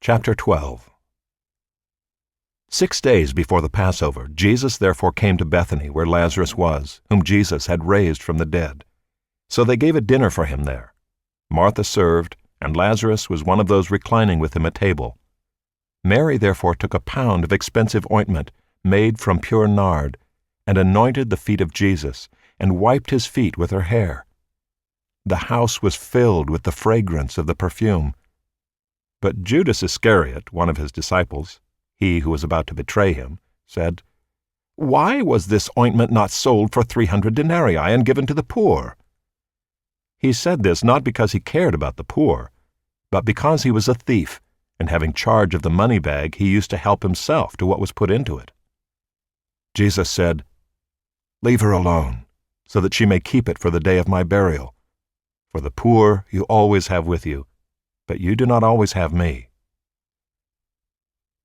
Chapter 12. 6 days before the Passover, Jesus therefore came to Bethany, where Lazarus was, whom Jesus had raised from the dead. So they gave a dinner for him there. Martha served, and Lazarus was one of those reclining with him at table. Mary therefore took a pound of expensive ointment, made from pure nard, and anointed the feet of Jesus, and wiped his feet with her hair. The house was filled with the fragrance of the perfume. But Judas Iscariot, one of his disciples, he who was about to betray him, said, "Why was this ointment not sold for 300 denarii and given to the poor?" He said this not because he cared about the poor, but because he was a thief, and having charge of the money bag, he used to help himself to what was put into it. Jesus said, "Leave her alone, so that she may keep it for the day of my burial. For the poor you always have with you, but you do not always have me."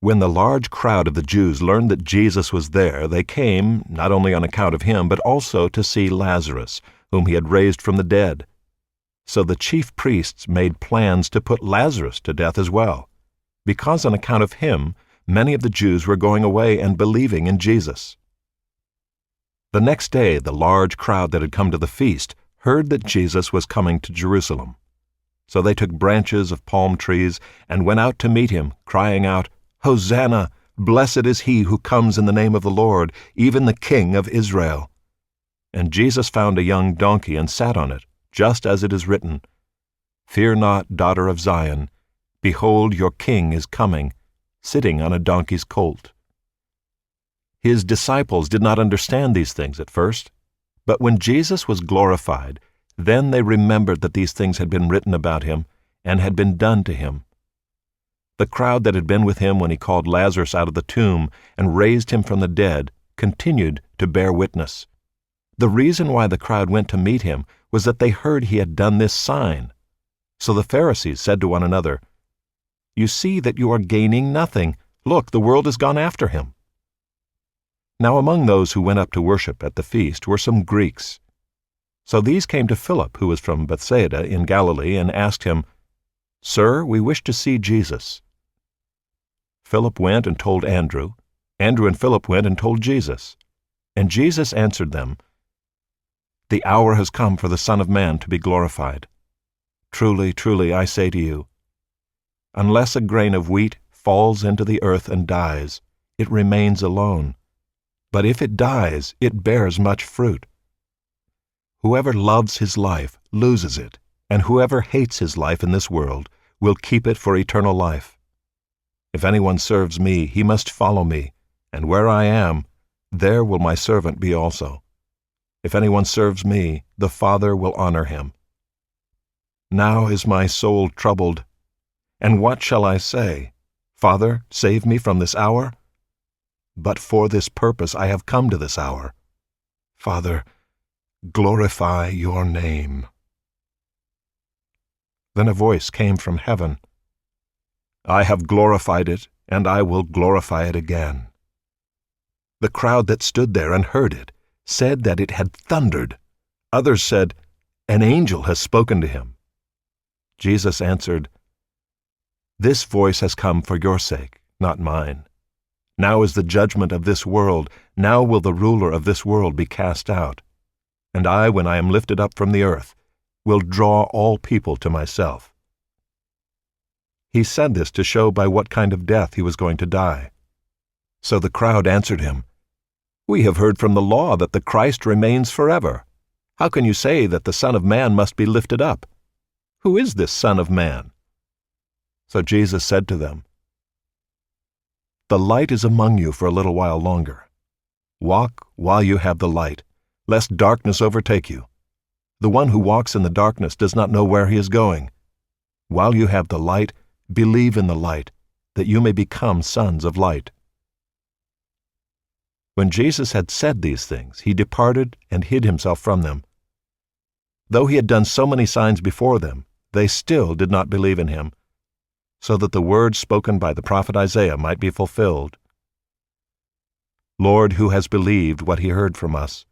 When the large crowd of the Jews learned that Jesus was there, they came, not only on account of him, but also to see Lazarus, whom he had raised from the dead. So the chief priests made plans to put Lazarus to death as well, because on account of him many of the Jews were going away and believing in Jesus. The next day the large crowd that had come to the feast heard that Jesus was coming to Jerusalem. So they took branches of palm trees and went out to meet him, crying out, "Hosanna! Blessed is he who comes in the name of the Lord, even the King of Israel." And Jesus found a young donkey and sat on it, just as it is written, "Fear not, daughter of Zion. Behold, your king is coming, sitting on a donkey's colt." His disciples did not understand these things at first, but when Jesus was glorified, then they remembered that these things had been written about him and had been done to him. The crowd that had been with him when he called Lazarus out of the tomb and raised him from the dead continued to bear witness. The reason why the crowd went to meet him was that they heard he had done this sign. So the Pharisees said to one another, "You see that you are gaining nothing. Look, the world has gone after him." Now among those who went up to worship at the feast were some Greeks. So these came to Philip, who was from Bethsaida in Galilee, and asked him, "Sir, we wish to see Jesus." Philip went and told Andrew. Andrew and Philip went and told Jesus. And Jesus answered them, "The hour has come for the Son of Man to be glorified. Truly, truly, I say to you, unless a grain of wheat falls into the earth and dies, it remains alone. But if it dies, it bears much fruit. Whoever loves his life loses it, and whoever hates his life in this world will keep it for eternal life. If anyone serves me, he must follow me, and where I am, there will my servant be also. If anyone serves me, the Father will honor him. Now is my soul troubled, and what shall I say? Father, save me from this hour? But for this purpose I have come to this hour. Father, glorify your name." Then a voice came from heaven, "I have glorified it, and I will glorify it again." The crowd that stood there and heard it said that it had thundered. Others said, "An angel has spoken to him." Jesus answered, "This voice has come for your sake, not mine. Now is the judgment of this world. Now will the ruler of this world be cast out. And I, when I am lifted up from the earth, will draw all people to myself." He said this to show by what kind of death he was going to die. So the crowd answered him, "We have heard from the law that the Christ remains forever. How can you say that the Son of Man must be lifted up? Who is this Son of Man?" So Jesus said to them, "The light is among you for a little while longer. Walk while you have the light, lest darkness overtake you. The one who walks in the darkness does not know where he is going. While you have the light, believe in the light, that you may become sons of light." When Jesus had said these things, he departed and hid himself from them. Though he had done so many signs before them, they still did not believe in him, so that the word spoken by the prophet Isaiah might be fulfilled. "Lord, who has believed what he heard from us?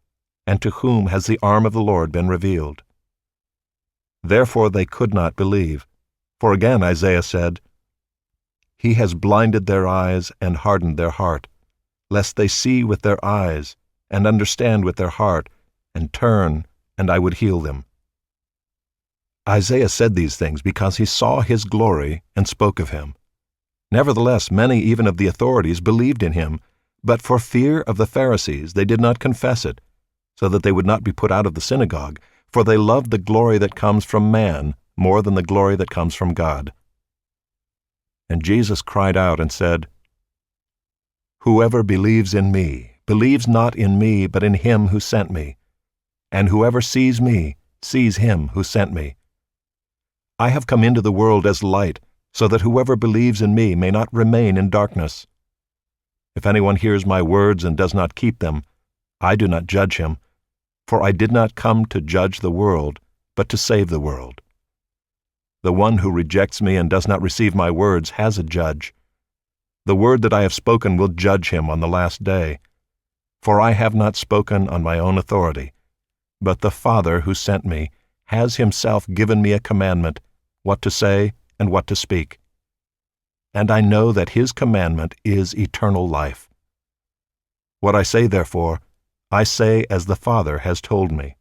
And to whom has the arm of the Lord been revealed?" Therefore they could not believe. For again Isaiah said, He has blinded their eyes and hardened their heart, lest they see with their eyes, and understand with their heart, and turn, and I would heal them." Isaiah said these things because he saw his glory and spoke of him. Nevertheless, many even of the authorities believed in him, but for fear of the Pharisees they did not confess it, so that they would not be put out of the synagogue, for they loved the glory that comes from man more than the glory that comes from God. And Jesus cried out and said, "Whoever believes in me believes not in me, but in him who sent me. And whoever sees me sees him who sent me. I have come into the world as light, so that whoever believes in me may not remain in darkness. If anyone hears my words and does not keep them, I do not judge him, for I did not come to judge the world, but to save the world. The one who rejects me and does not receive my words has a judge. The word that I have spoken will judge him on the last day. For I have not spoken on my own authority, but the Father who sent me has himself given me a commandment, what to say and what to speak. And I know that his commandment is eternal life. What I say, therefore, I say as the Father has told me."